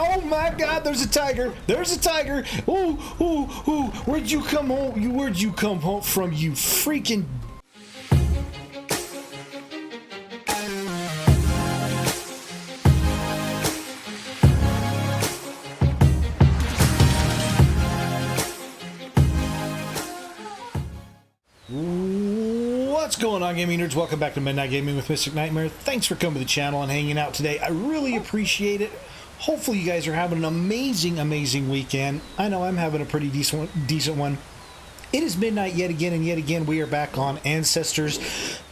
Oh my God, there's a tiger. There's a tiger. Ooh, ooh, ooh. Where'd you come home? Where'd you come home from, you freaking... What's going on, gaming nerds? Welcome back to Midnight Gaming with Mystic Nightmare. Thanks for coming to the channel and hanging out today. I really appreciate it. Hopefully you guys are having an amazing weekend. I know I'm having a pretty decent one. It is midnight yet again we are back on Ancestors,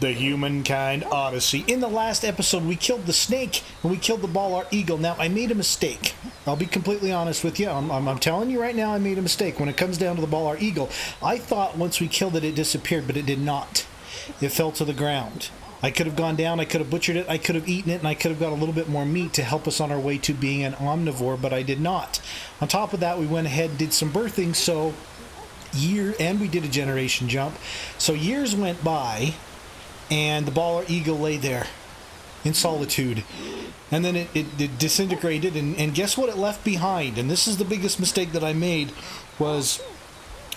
the Humankind Odyssey. In the last episode, we killed the snake and we killed the Ballar Eagle. Now, I made a mistake. I'll be completely honest with you. I'm telling you right now, I made a mistake. When it comes down to the Ballar Eagle, I thought once we killed it, it disappeared, but it did not. It fell to the ground. I could have gone down, I could have butchered it, I could have eaten it, and I could have got a little bit more meat to help us on our way to being an omnivore, but I did not. On top of that, we went ahead and did some birthing, and we did a generation jump. So years went by, and the Ballar Eagle lay there in solitude. And then it disintegrated, and guess what it left behind? And this is the biggest mistake that I made, was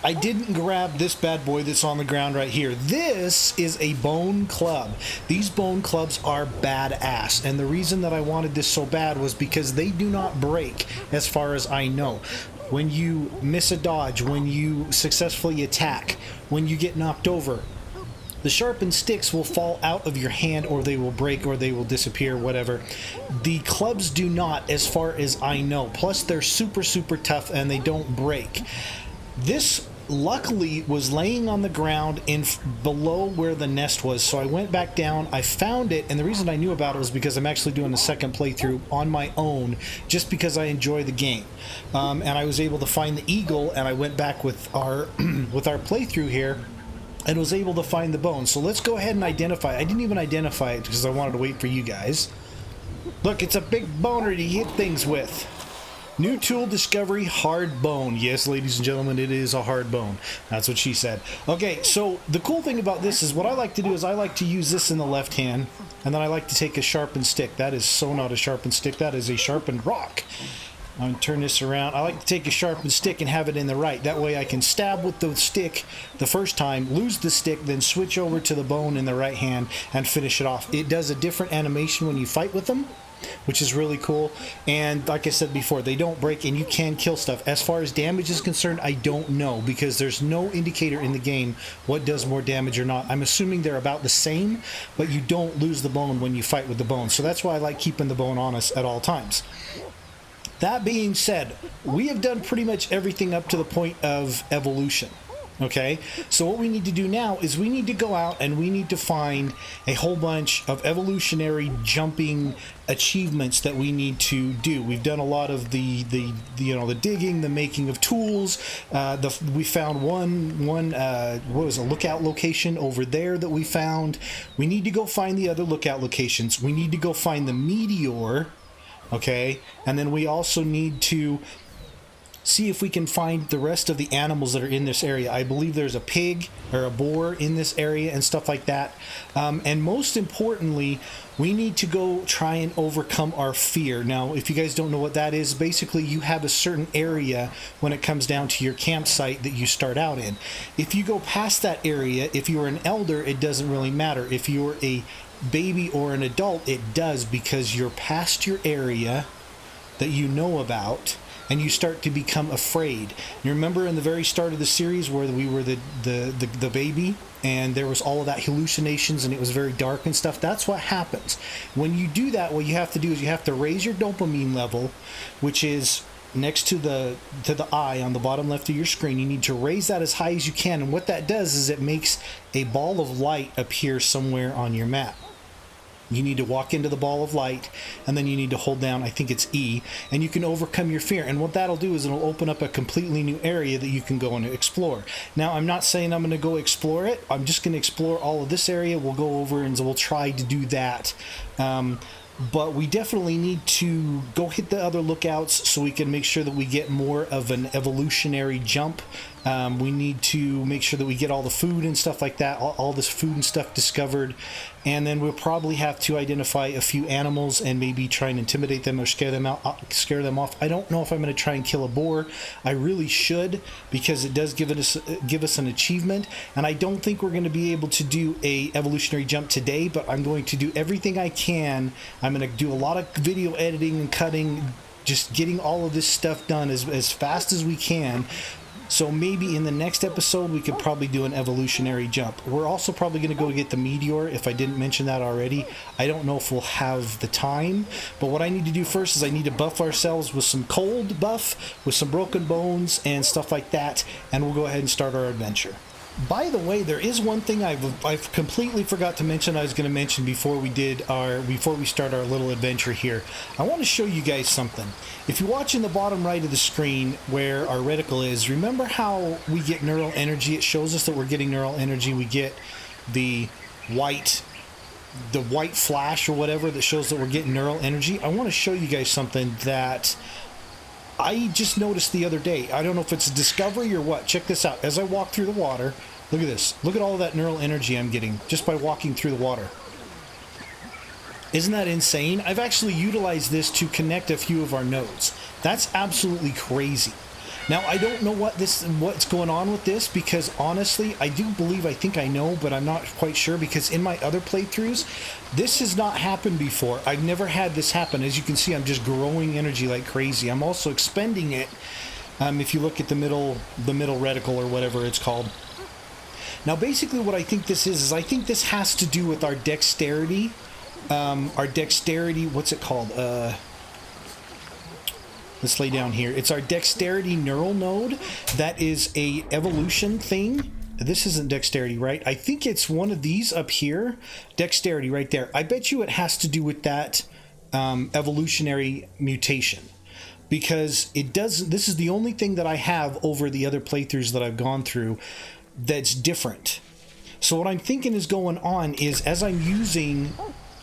I didn't grab this bad boy that's on the ground right here. This is a bone club. These bone clubs are badass, and the reason that I wanted this so bad was because they do not break, as far as I know. When you miss a dodge, when you successfully attack, when you get knocked over, the sharpened sticks will fall out of your hand, or they will break, or they will disappear, whatever. The clubs do not, as far as I know. Plus, they're super tough, and they don't break. This luckily was laying on the ground below where the nest was, so I went back down, I found it, and the reason I knew about it was because I'm actually doing a second playthrough on my own, just because I enjoy the game. And I was able to find the eagle, and I went back with our with our playthrough here and was able to find the bone. So let's go ahead and identify. I didn't even identify it because I wanted to wait for you guys. Look, it's a big boner to hit things with. New tool discovery, hard bone. Yes, ladies and gentlemen, it is a hard bone. That's what she said. Okay, so the cool thing about this is what I like to do is I like to use this in the left hand, and then I like to take a sharpened stick. That is so not a sharpened stick. That is a sharpened rock. I'm going to turn this around. I like to take a sharpened stick and have it in the right. That way I can stab with the stick the first time, lose the stick, then switch over to the bone in the right hand and finish it off. It does a different animation when you fight with them, which is really cool. And like I said before, they don't break and you can kill stuff. As far as damage is concerned, I don't know, because there's no indicator in the game what does more damage or not. I'm assuming they're about the same, but you don't lose the bone when you fight with the bone. So that's why I like keeping the bone on us at all times. That being said, we have done pretty much everything up to the point of evolution. Okay, so what we need to do now is we need to go out and we need to find a whole bunch of evolutionary jumping achievements that we need to do. We've done a lot of the digging, the making of tools. We found one what was a lookout location over there that we found. We need to go find the other lookout locations. We need to go find the meteor. Okay, and then we also need to see if we can find the rest of the animals that are in this area. I believe there's a pig or a boar in this area and stuff like that. And most importantly, we need to go try and overcome our fear. Now, if you guys don't know what that is, basically you have a certain area when it comes down to your campsite that you start out in. If you go past that area, if you're an elder, it doesn't really matter. If you're a baby or an adult, it does, because you're past your area that you know about and you start to become afraid. You remember in the very start of the series where we were the baby and there was all of that hallucinations and it was very dark and stuff? That's what happens. When you do that, what you have to do is you have to raise your dopamine level, which is next to the eye on the bottom left of your screen. You need to raise that as high as you can, and what that does is it makes a ball of light appear somewhere on your map. You need to walk into the ball of light, and then you need to hold down, I think it's E, and you can overcome your fear. And what that'll do is it'll open up a completely new area that you can go and explore. Now, I'm not saying I'm going to go explore it. I'm just going to explore all of this area. We'll go over and we'll try to do that. But we definitely need to go hit the other lookouts so we can make sure that we get more of an evolutionary jump We need to make sure that we get all the food and stuff like that, all this food and stuff discovered. And then we'll probably have to identify a few animals and maybe try and intimidate them or scare them off. I don't know if I'm going to try and kill a boar. I really should, because it does give us an achievement. And I don't think we're going to be able to do a evolutionary jump today, but I'm going to do everything I can. I'm going to do a lot of video editing and cutting, just getting all of this stuff done as fast as we can. So maybe in the next episode, we could probably do an evolutionary jump. We're also probably going to go get the meteor, if I didn't mention that already. I don't know if we'll have the time, but what I need to do first is I need to buff ourselves with some cold buff, with some broken bones and stuff like that, and we'll go ahead and start our adventure. By the way, there is one thing I've completely forgot to mention. I was going to mention before we start our little adventure here. I want to show you guys something. If you watch in the bottom right of the screen where our reticle is, remember how we get neural energy? It shows us that we're getting neural energy. We get the white flash or whatever that shows that we're getting neural energy. I want to show you guys something that I just noticed the other day. I don't know if it's a discovery or what. Check this out. As I walk through the water, look at this. Look at all of that neural energy I'm getting just by walking through the water. Isn't that insane? I've actually utilized this to connect a few of our nodes. That's absolutely crazy. Now, I don't know what's going on with this, because honestly, I think I know, but I'm not quite sure, because in my other playthroughs, this has not happened before. I've never had this happen. As you can see, I'm just growing energy like crazy. I'm also expending it, if you look at the middle reticle or whatever it's called. Now, basically what I think this is I think this has to do with our dexterity. What's it called? Let's lay down here. It's our dexterity neural node. That is a evolution thing. This isn't dexterity, right? I think it's one of these up here. Dexterity right there. I bet you it has to do with that evolutionary mutation, because it does. This is the only thing that I have over the other playthroughs that I've gone through that's different. So what I'm thinking is going on is as I'm using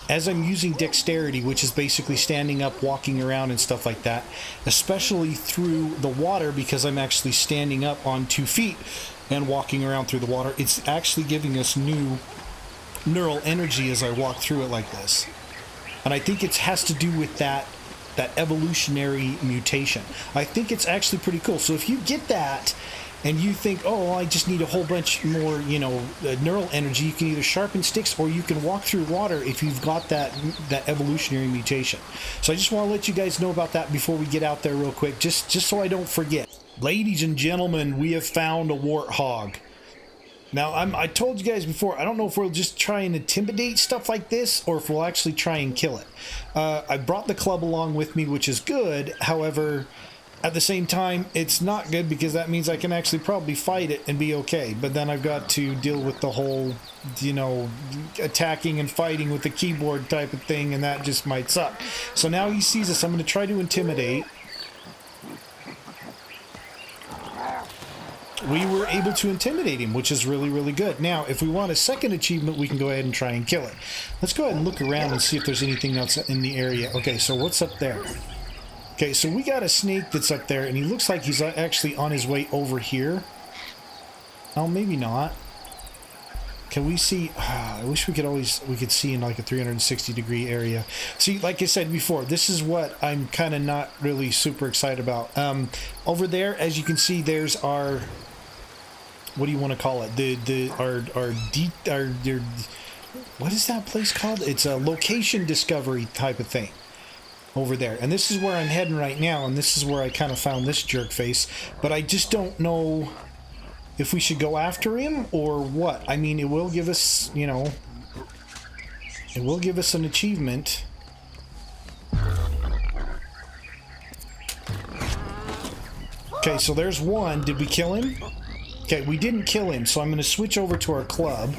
dexterity, which is basically standing up, walking around and stuff like that, especially through the water, because I'm actually standing up on 2 feet and walking around through the water, it's actually giving us new neural energy as I walk through it like this. And I think it has to do with that evolutionary mutation. I think it's actually pretty cool. So if you get that, and you think, oh, I just need a whole bunch more, neural energy, you can either sharpen sticks or you can walk through water if you've got that evolutionary mutation. So I just want to let you guys know about that before we get out there real quick, just so I don't forget. Ladies and gentlemen, we have found a warthog. Now, I told you guys before, I don't know if we'll just try and intimidate stuff like this or if we'll actually try and kill it. I brought the club along with me, which is good. However, at the same time, it's not good, because that means I can actually probably fight it and be okay. But then I've got to deal with the whole, attacking and fighting with the keyboard type of thing, and that just might suck. So now he sees us. I'm going to try to intimidate. We were able to intimidate him, which is really, really good. Now, if we want a second achievement, we can go ahead and try and kill it. Let's go ahead and look around and see if there's anything else in the area. Okay, so what's up there? Okay, so we got a snake that's up there, and he looks like he's actually on his way over here. Oh, maybe not. Can we see? I wish we could see in like a 360-degree area. See, like I said before, this is what I'm kind of not really super excited about. Over there, as you can see, there's our, what do you want to call it? What is that place called? It's a location discovery type of thing. Over there, and this is where I'm heading right now, and this is where I kind of found this jerk face, but I just don't know if we should go after him or what. I mean, it will give us, it will give us an achievement. Okay, so there's one. Did we kill him? Okay, we didn't kill him, so I'm going to switch over to our club.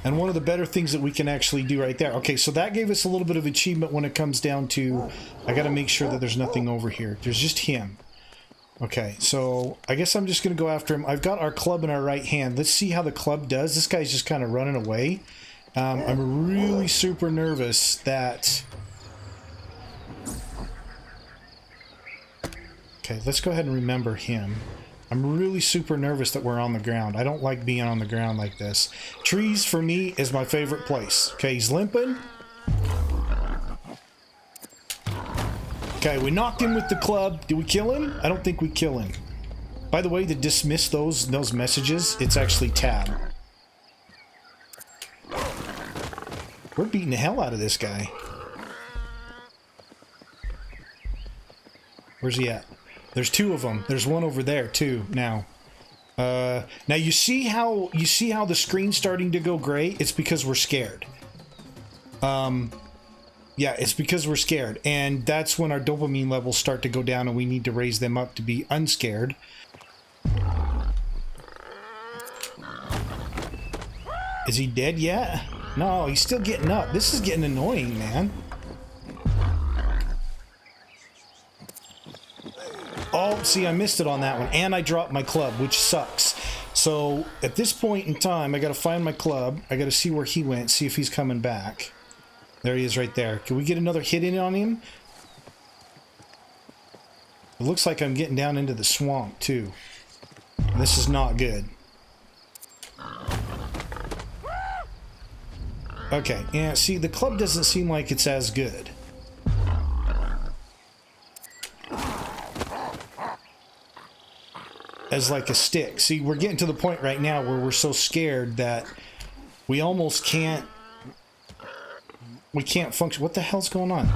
And one of the better things that we can actually do right there. Okay, so that gave us a little bit of achievement when it comes down to, I got to make sure that there's nothing over here. There's just him. Okay, so I guess I'm just going to go after him. I've got our club in our right hand. Let's see how the club does. This guy's just kind of running away. I'm really super nervous that... Okay, let's go ahead and remember him. I'm really super nervous that we're on the ground. I don't like being on the ground like this. Trees, for me, is my favorite place. Okay, he's limping. Okay, we knocked him with the club. Did we kill him? I don't think we kill him. By the way, to dismiss those messages, it's actually tab. We're beating the hell out of this guy. Where's he at? There's two of them. There's one over there too now. Now you see how the screen's starting to go gray? It's because we're scared. Yeah, it's because we're scared, and that's when our dopamine levels start to go down, and we need to raise them up to be unscared. Is he dead yet? No, he's still getting up. This is getting annoying, man. Oh, see, I missed it on that one, and I dropped my club, which sucks. So, at this point in time, I gotta find my club. I gotta see where he went, see if he's coming back. There he is right there. Can we get another hit in on him? It looks like I'm getting down into the swamp, too. This is not good. Okay, yeah, see, the club doesn't seem like it's as good. As like a stick. See, we're getting to the point right now where we're so scared that we almost can't... We can't function. What the hell's going on?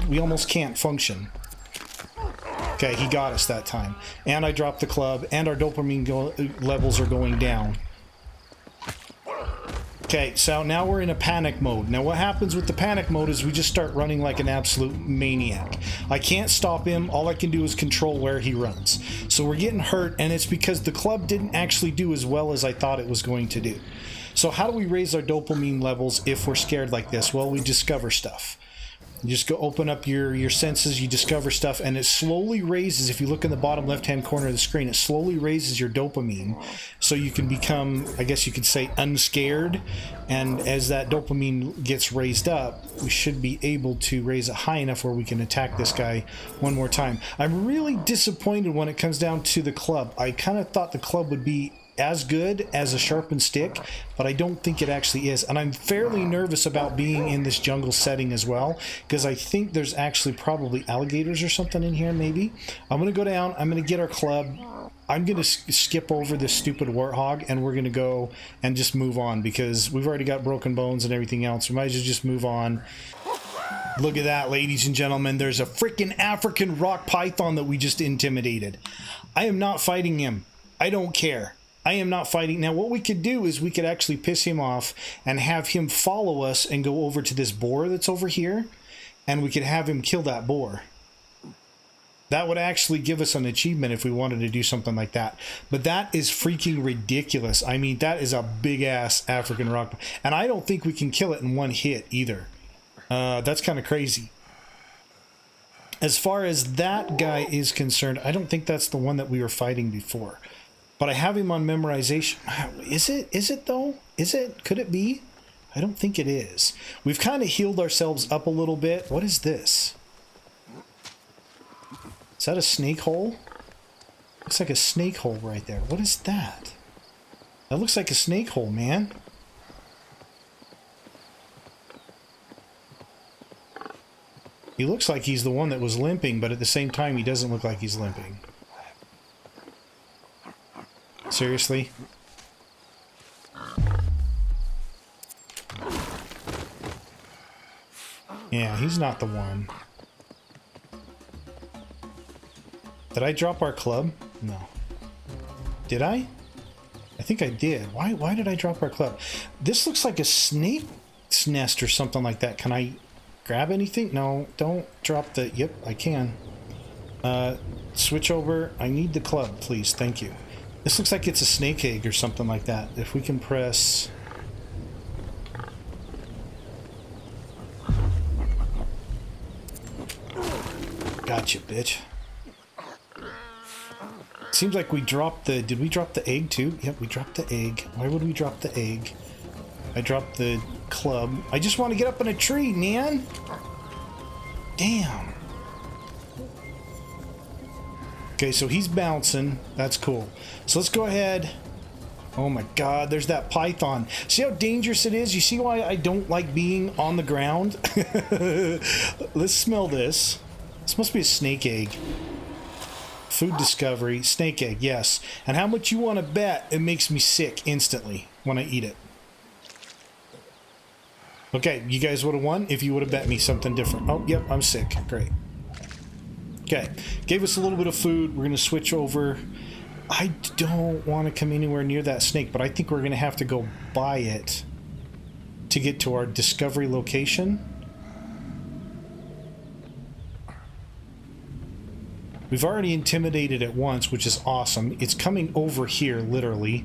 We almost can't function. Okay, he got us that time. And I dropped the club, and our dopamine levels are going down. Okay, so now we're in a panic mode. Now what happens with the panic mode is we just start running like an absolute maniac. I can't stop him. All I can do is control where he runs. So we're getting hurt, and it's because the club didn't actually do as well as I thought it was going to do. So how do we raise our dopamine levels if we're scared like this? Well, we discover stuff. You just go open up your senses, you discover stuff, and it slowly raises. If you look in the bottom left-hand corner of the screen, it slowly raises your dopamine so you can become, I guess you could say, unscared. And as that dopamine gets raised up, we should be able to raise it high enough where we can attack this guy one more time. I'm really disappointed when it comes down to the club. I kind of thought the club would be as good as a sharpened stick, but I don't think it actually is. And I'm fairly nervous about being in this jungle setting as well, because I think there's actually probably alligators or something in here, maybe. I'm going to go down, I'm going to get our club, I'm going to skip over this stupid warthog, and we're going to go and just move on, because we've already got broken bones and everything else. We might as well just move on. Look at that, ladies and gentlemen. There's a freaking African rock python that we just intimidated. I am not fighting him. I don't care. I am not fighting. Now, what we could do is we could actually piss him off and have him follow us and go over to this boar that's over here, and we could have him kill that boar. That would actually give us an achievement if we wanted to do something like that. But that is freaking ridiculous. I mean, that is a big-ass African rock. And I don't think we can kill it in one hit either. That's kind of crazy. As far as that guy is concerned, I don't think that's the one that we were fighting before. But I have him on memorization. Is it? Is it though? Is it? Could it be? I don't think it is. We've kind of healed ourselves up a little bit. What is this? Is that a snake hole? Looks like a snake hole right there. What is that? That looks like a snake hole, man. He looks like he's the one that was limping, but at the same time, he doesn't look like he's limping. Seriously? Yeah, he's not the one. Did I drop our club? No. Did I? I think I did. Why did I drop our club? This looks like a snake's nest or something like that. Can I grab anything? No, don't drop the... Yep, I can. Switch over. I need the club, please. Thank you. This looks like it's a snake egg or something like that. If we can press... Gotcha, bitch. Seems like we dropped the... Did we drop the egg too? Yep, we dropped the egg. Why would we drop the egg? I dropped the club. I just want to get up in a tree, man! Damn. Okay, so he's bouncing. That's cool. So let's go ahead. Oh my god, there's that python. See how dangerous it is? You see why I don't like being on the ground? Let's smell this. This must be a snake egg. Food discovery, snake egg, yes. And how much you want to bet it makes me sick instantly when I eat it? Okay, you guys would have won if you would have bet me something different. Oh, yep, I'm sick. Great. Okay, gave us a little bit of food. We're going to switch over. I don't want to come anywhere near that snake, but I think we're going to have to go by it to get to our discovery location. We've already intimidated it once, which is awesome. It's coming over here, literally.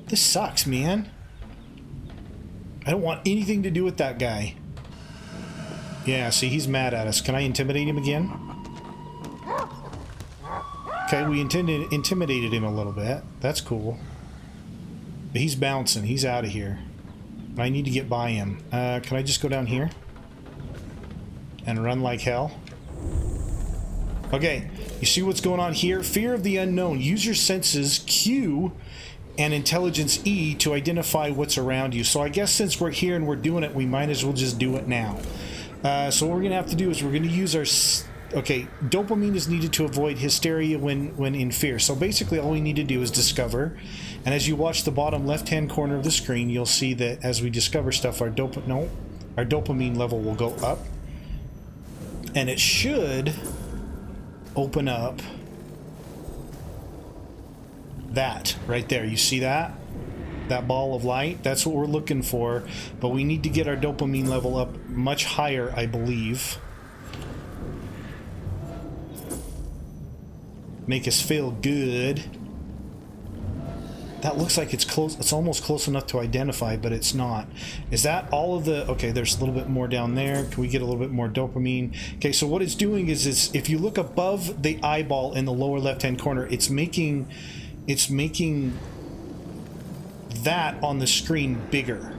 This sucks, man. I don't want anything to do with that guy. Yeah, see, he's mad at us. Can I intimidate him again? Okay, we intimidated him a little bit. That's cool. But he's bouncing. He's out of here. I need to get by him. Can I just go down here? And run like hell? Okay, you see what's going on here? Fear of the unknown. Use your senses, Q, and intelligence E to identify what's around you. So I guess since we're here and we're doing it, we might as well just do it now. So what we're going to have to do is we're going to use our... Okay, dopamine is needed to avoid hysteria when in fear. So basically all we need to do is discover. And as you watch the bottom left-hand corner of the screen, you'll see that as we discover stuff, our dopamine level will go up. And it should open up that right there. You see that? That ball of light? That's what we're looking for. But we need to get our dopamine level up much higher, I believe. Make us feel good. That looks like it's close. It's almost close enough to identify, but it's not. Is that all of the... Okay, there's a little bit more down there. Can we get a little bit more dopamine? Okay, so what it's doing is if you look above the eyeball in the lower left-hand corner, it's making that on the screen bigger.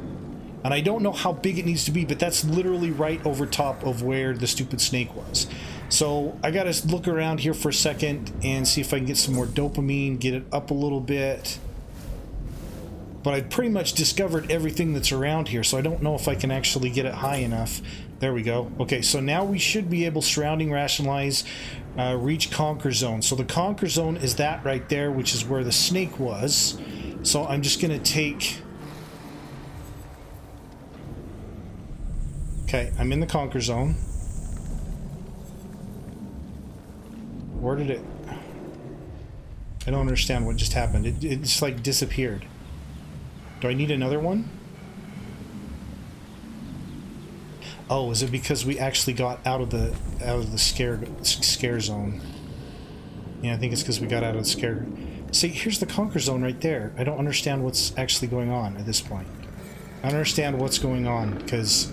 And I don't know how big it needs to be, but that's literally right over top of where the stupid snake was. So I gotta look around here for a second and see if I can get some more dopamine, get it up a little bit. But I've pretty much discovered everything that's around here, so I don't know if I can actually get it high enough. There we go. Okay, so now we should be able to surrounding, rationalize, reach conquer zone. So the conquer zone is that right there, which is where the snake was. So I'm just gonna take... Okay, I'm in the conquer zone. Where did it... I don't understand what just happened. It just like disappeared. Do I need another one? Oh, is it because we actually got out of the scare zone? Yeah, I think it's because we got out of the scare. See, here's the conquer zone right there. I don't understand what's actually going on at this point. I don't understand what's going on because...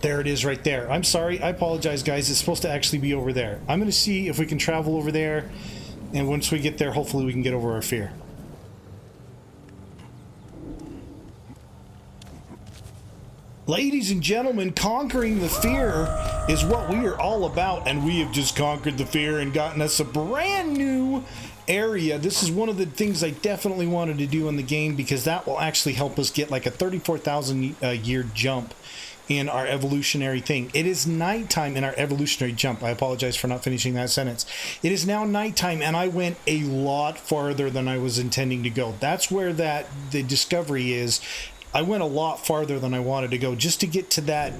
There it is right there. I'm sorry. I apologize, guys. It's supposed to actually be over there. I'm going to see if we can travel over there. And once we get there, hopefully we can get over our fear. Ladies and gentlemen, conquering the fear is what we are all about. And we have just conquered the fear and gotten us a brand new area. This is one of the things I definitely wanted to do in the game because that will actually help us get like a 34,000 year jump in our evolutionary thing. It is nighttime in our evolutionary jump. I apologize for not finishing that sentence. It is now nighttime and I went a lot farther than I was intending to go. That's where the discovery is. I went a lot farther than I wanted to go just to get to that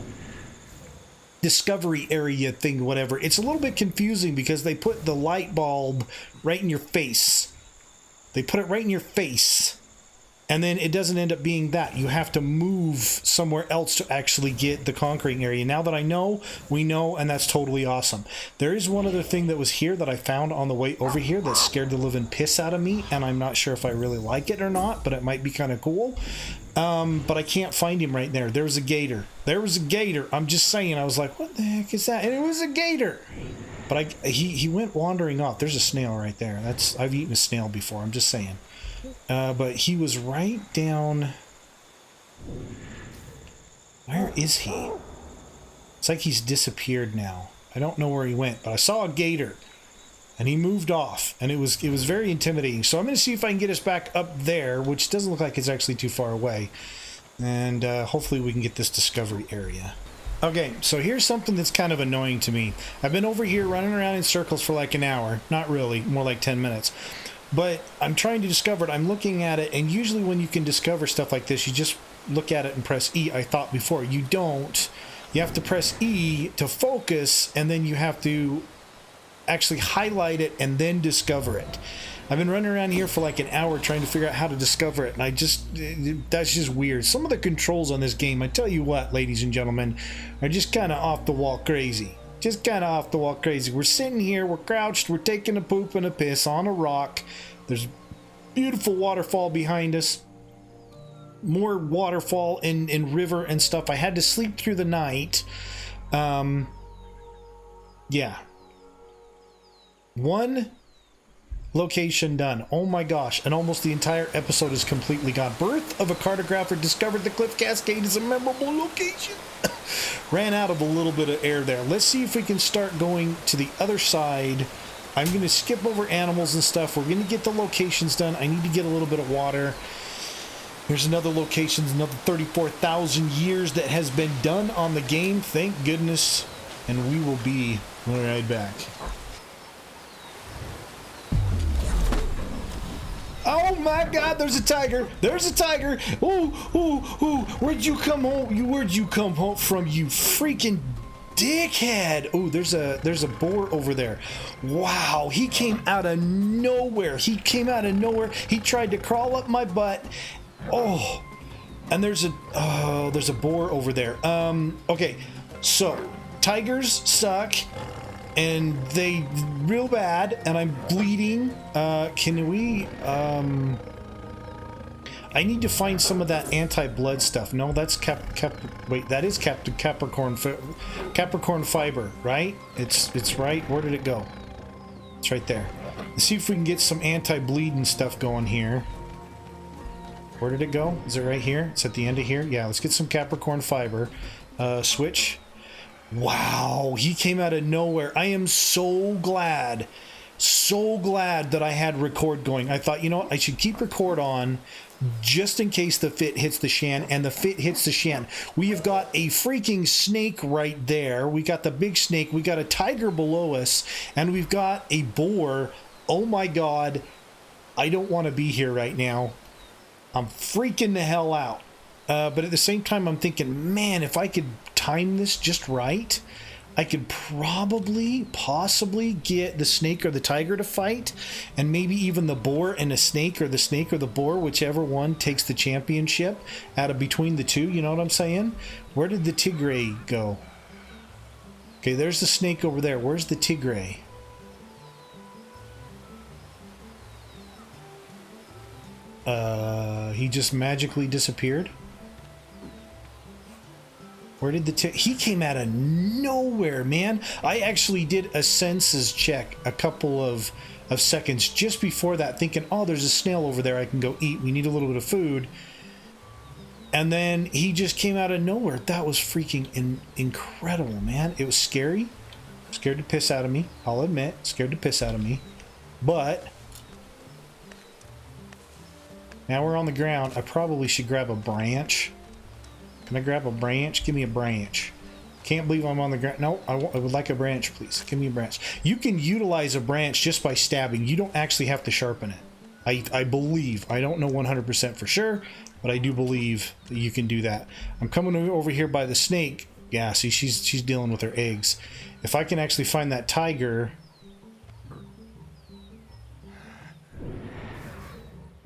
discovery area thing, whatever. It's a little bit confusing because they put the light bulb right in your face. They put it right in your face. And then it doesn't end up being that. You have to move somewhere else to actually get the conquering area. Now that I know, we know, and that's totally awesome. There is one other thing that was here that I found on the way over here that scared the living piss out of me, and I'm not sure if I really like it or not, but it might be kind of cool. But I can't find him right there. There's a gator. There was a gator. I'm just saying. I was like, what the heck is that? And it was a gator. But he went wandering off. There's a snail right there. I've eaten a snail before. I'm just saying. But he was right down... Where is he? It's like he's disappeared now. I don't know where he went, but I saw a gator. And he moved off, and it was very intimidating. So I'm going to see if I can get us back up there, which doesn't look like it's actually too far away. And hopefully we can get this discovery area. Okay, so here's something that's kind of annoying to me. I've been over here running around in circles for like an hour. Not really, more like 10 minutes. But I'm trying to discover it. I'm looking at it, and usually when you can discover stuff like this, you just look at it and press E. I thought before. You don't. You have to press E to focus, and then you have to actually highlight it and then discover it. I've been running around here for like an hour trying to figure out how to discover it, and that's just weird. Some of the controls on this game, I tell you what, ladies and gentlemen, are just kind of off the wall crazy. Just kind of off the wall crazy. We're sitting here, we're crouched, we're taking a poop and a piss on a rock. There's a beautiful waterfall behind us. More waterfall and river and stuff. I had to sleep through the night. Yeah. One location done. Oh my gosh. And almost the entire episode is completely gone. Birth of a Cartographer discovered the Cliff Cascade is a memorable location. Ran out of a little bit of air there. Let's see if we can start going to the other side. I'm going to skip over animals and stuff. We're going to get the locations done. I need to get a little bit of water. There's another location, another 34,000 years that has been done on the game. Thank goodness. And we will be right back. Oh my God, there's a tiger. There's a tiger. Ooh, ooh, ooh. Where'd you come home? Where'd you come home from, you freaking dickhead? Oh, there's a boar over there. Wow, he came out of nowhere. He came out of nowhere. He tried to crawl up my butt. Oh, and there's a boar over there. Okay, so tigers suck. And they real bad, and I'm bleeding. Can we, I need to find some of that anti-blood stuff. No, that's wait, that is Capricorn fiber, right? It's right. Where did it go? It's right there. Let's see if we can get some anti-bleeding stuff going here. Where did it go? Is it right here? It's at the end of here. Yeah, let's get some Capricorn fiber. Switch. Wow, he came out of nowhere. I am so glad that I had record going. I thought, you know what, I should keep record on just in case the fit hits the shan, and the fit hits the shan. We have got a freaking snake right there. We got the big snake. We got a tiger below us, and we've got a boar. Oh my God, I don't want to be here right now. I'm freaking the hell out. But at the same time, I'm thinking, man, if I could time this just right, I could possibly get the snake or the tiger to fight, and maybe even the boar and the snake, or the snake or the boar, whichever one takes the championship out of between the two. You know what I'm saying? Where did the tigre go? Okay, there's the snake over there. Where's the tigre? He just magically disappeared. Where did he came out of nowhere, man. I actually did a senses check a couple of seconds just before that, thinking, oh, there's a snail over there I can go eat. We need a little bit of food. And then he just came out of nowhere. That was freaking incredible, man. It was scary. Scared the piss out of me. I'll admit, scared the piss out of me. But now we're on the ground. I probably should grab a branch. Can I grab a branch? Give me a branch. Can't believe I'm on the ground. No, I would like a branch, please. Give me a branch. You can utilize a branch just by stabbing. You don't actually have to sharpen it. I believe. I don't know 100% for sure, but I do believe that you can do that. I'm coming over here by the snake. Yeah, see, she's dealing with her eggs. If I can actually find that tiger.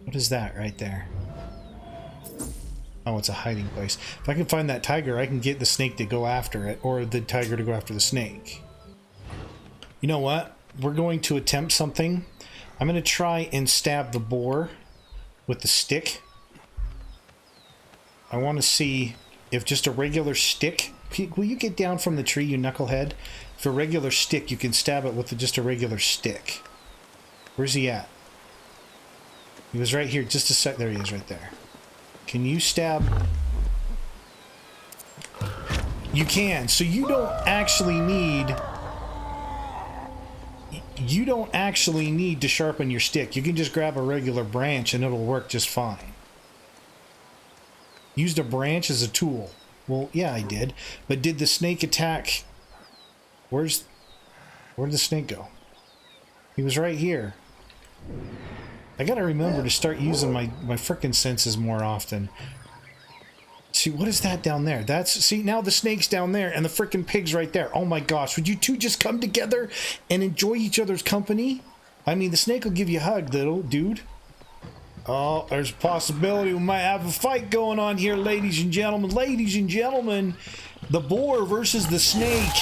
What is that right there? Oh, it's a hiding place. If I can find that tiger, I can get the snake to go after it, or the tiger to go after the snake. You know what? We're going to attempt something. I'm going to try and stab the boar with the stick. I want to see if just a regular stick... Will you get down from the tree, you knucklehead? If a regular stick, you can stab it with just a regular stick. Where's he at? He was right here. Just a sec. There he is right there. Can you stab? You can. So you don't actually need you don't actually need to sharpen your stick. You can just grab a regular branch and it'll work just fine. Used a branch as a tool. Well, yeah, I did. But did the snake attack? Where'd the snake go? He was right here. I gotta remember to start using my frickin' senses more often. See, what is that down there? See, now the snake's down there and the frickin' pig's right there. Oh my gosh, would you two just come together and enjoy each other's company? I mean, the snake will give you a hug, little dude. Oh, there's a possibility we might have a fight going on here, ladies and gentlemen. Ladies and gentlemen, the boar versus the snake.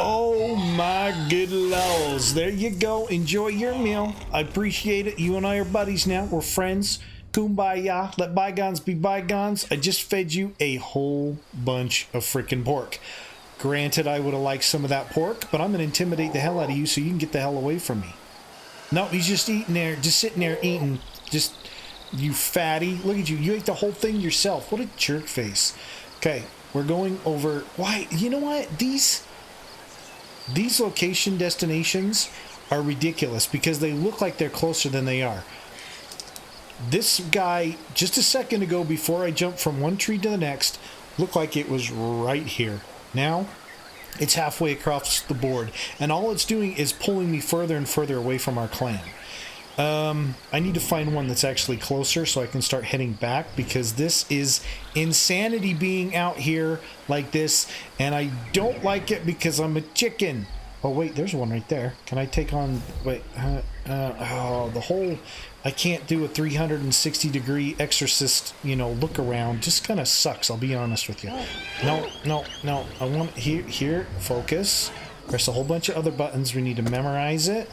Oh my good laws. There you go. Enjoy your meal. I appreciate it. You and I are buddies now. We're friends. Kumbaya. Let bygones be bygones. I just fed you a whole bunch of freaking pork. Granted, I would have liked some of that pork, but I'm going to intimidate the hell out of you so you can get the hell away from me. No, he's just eating there. Just sitting there eating. Just, you fatty. Look at you. You ate the whole thing yourself. What a jerk face. Okay, we're going over. Why? You know what? These location destinations are ridiculous because they look like they're closer than they are. This guy, just a second ago, before I jumped from one tree to the next, looked like it was right here. Now, it's halfway across the board, and all it's doing is pulling me further and further away from our clan. I need to find one that's actually closer so I can start heading back, because this is insanity being out here like this, and I don't like it because I'm a chicken. Oh wait, there's one right there. Can I take on, wait, oh, the whole, I can't do a 360 degree exorcist, you know, look around. Just kind of sucks, I'll be honest with you. No, I want, here, focus. Press a whole bunch of other buttons, we need to memorize it.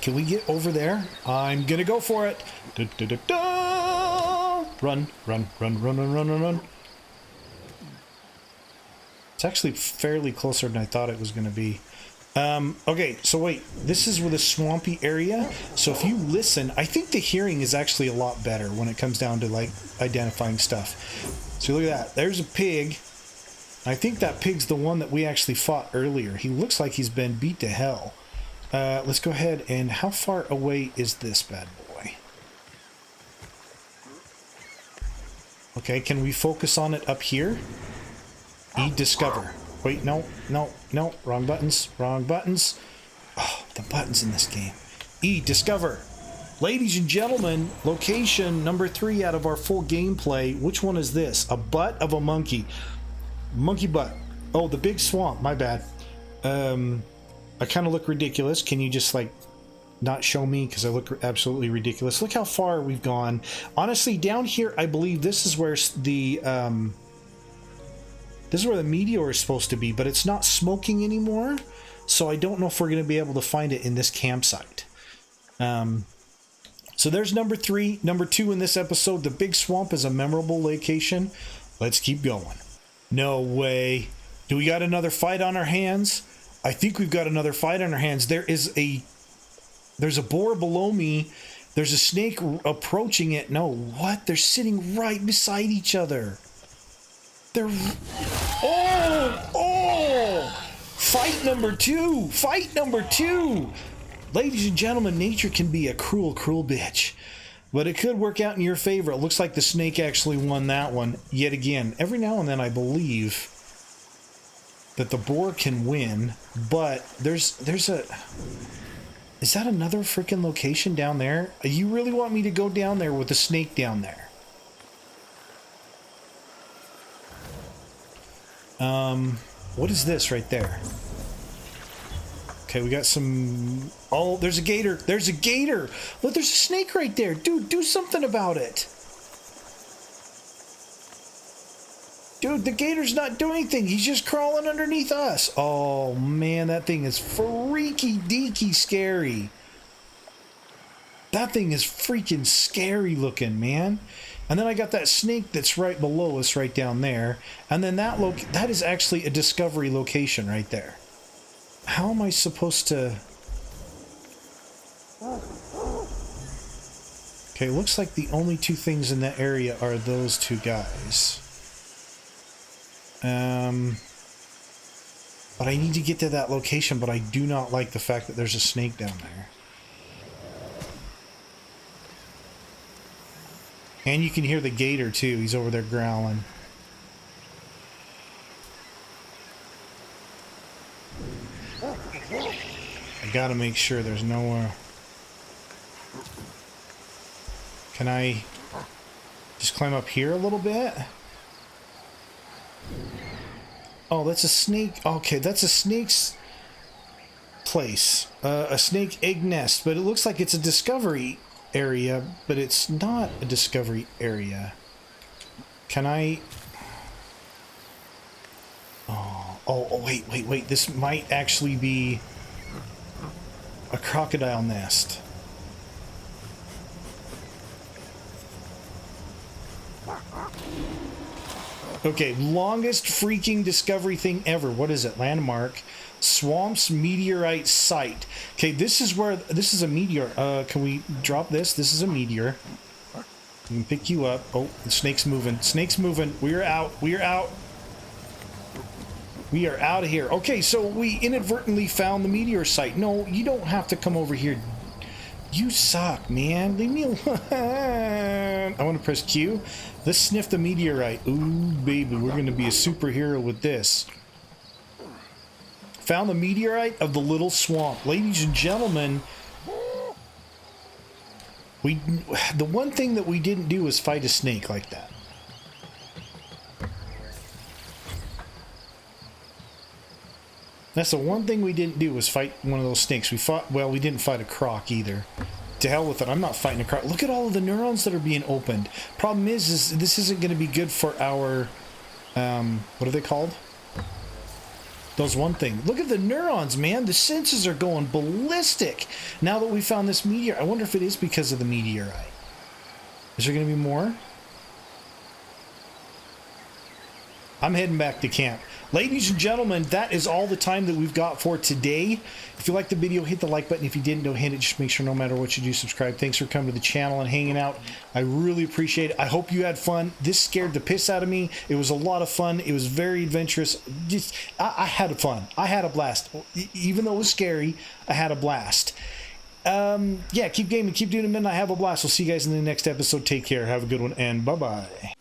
Can we get over there? I'm gonna go for it. Da, da, da, da. Run. It's actually fairly closer than I thought it was gonna be. Okay, so wait, this is with a swampy area. So if you listen, I think the hearing is actually a lot better when it comes down to like identifying stuff. So look at that. There's a pig. I think that pig's the one that we actually fought earlier. He looks like he's been beat to hell. Let's go ahead and how far away is this bad boy? Okay, can we focus on it up here? Discover. Wait, no, wrong buttons. Oh, the buttons in this game. Discover. Ladies and gentlemen, location number 3 out of our full gameplay. Which one is this? A butt of a monkey. Monkey butt. Oh, the big swamp, my bad. I kind of look ridiculous. Can you just like not show me because I look absolutely ridiculous? Look how far we've gone. Honestly, down here, I believe this is where the meteor is supposed to be, but it's not smoking anymore. So I don't know if we're going to be able to find it in this campsite. So there's number 3. Number 2 in this episode, the big swamp is a memorable location. Let's keep going. No way. Do we got another fight on our hands? I think we've got another fight on our hands. There's a boar below me. There's a snake approaching it. No, what? They're sitting right beside each other. They're... Oh! Fight number 2! Fight number 2! Ladies and gentlemen, nature can be a cruel, cruel bitch. But it could work out in your favor. It looks like the snake actually won that one yet again. Every now and then I believe that the boar can win, but there's a... Is that another freaking location down there? You really want me to go down there with the snake down there? What is this right there? Okay, we got some... Oh, there's a gator. There's a gator. Look, there's a snake right there. Dude, do something about it. Dude, the gator's not doing anything. He's just crawling underneath us. Oh, man, that thing is freaky deaky scary. That thing is freaking scary looking, man. And then I got that snake that's right below us right down there. And then that is actually a discovery location right there. How am I supposed to... Okay, looks like the only 2 things in that area are those 2 guys. But I need to get to that location, but I do not like the fact that there's a snake down there. And you can hear the gator too. He's over there growling. I gotta make sure there's no... Can I just climb up here a little bit? Oh, that's a snake. Okay, that's a snake's place. A snake egg nest, but it looks like it's a discovery area, but it's not a discovery area. Can I... Oh, wait. This might actually be a crocodile nest. Okay, longest freaking discovery thing ever. What is it? Landmark. Swamps meteorite site. Okay, this is where... This is a meteor. Can we drop this? This is a meteor. We can pick you up. Oh, the snake's moving. Snake's moving. We are out. We are out. We are out of here. Okay, so we inadvertently found the meteor site. No, you don't have to come over here. You suck, man. Leave me alone. I want to press Q. Let's sniff the meteorite. Ooh, baby, we're going to be a superhero with this. Found the meteorite of the little swamp. Ladies and gentlemen, the one thing that we didn't do was fight a snake like that. That's the one thing we didn't do was fight one of those snakes. We fought, well, we didn't fight a croc either. To hell with it. I'm not fighting a croc. Look at all of the neurons that are being opened. Problem is this isn't going to be good for our, what are they called? Those one thing. Look at the neurons, man. The senses are going ballistic. Now that we found this meteor, I wonder if it is because of the meteorite. Is there going to be more? I'm heading back to camp. Ladies and gentlemen, that is all the time that we've got for today. If you liked the video, hit the like button. If you didn't, don't hit it. Just make sure no matter what you do, subscribe. Thanks for coming to the channel and hanging out. I really appreciate it. I hope you had fun. This scared the piss out of me. It was a lot of fun. It was very adventurous. Just, I had fun. I had a blast. Even though it was scary, I had a blast. Yeah, keep gaming. Keep doing it, midnight. Have a blast. We'll see you guys in the next episode. Take care. Have a good one, and bye-bye.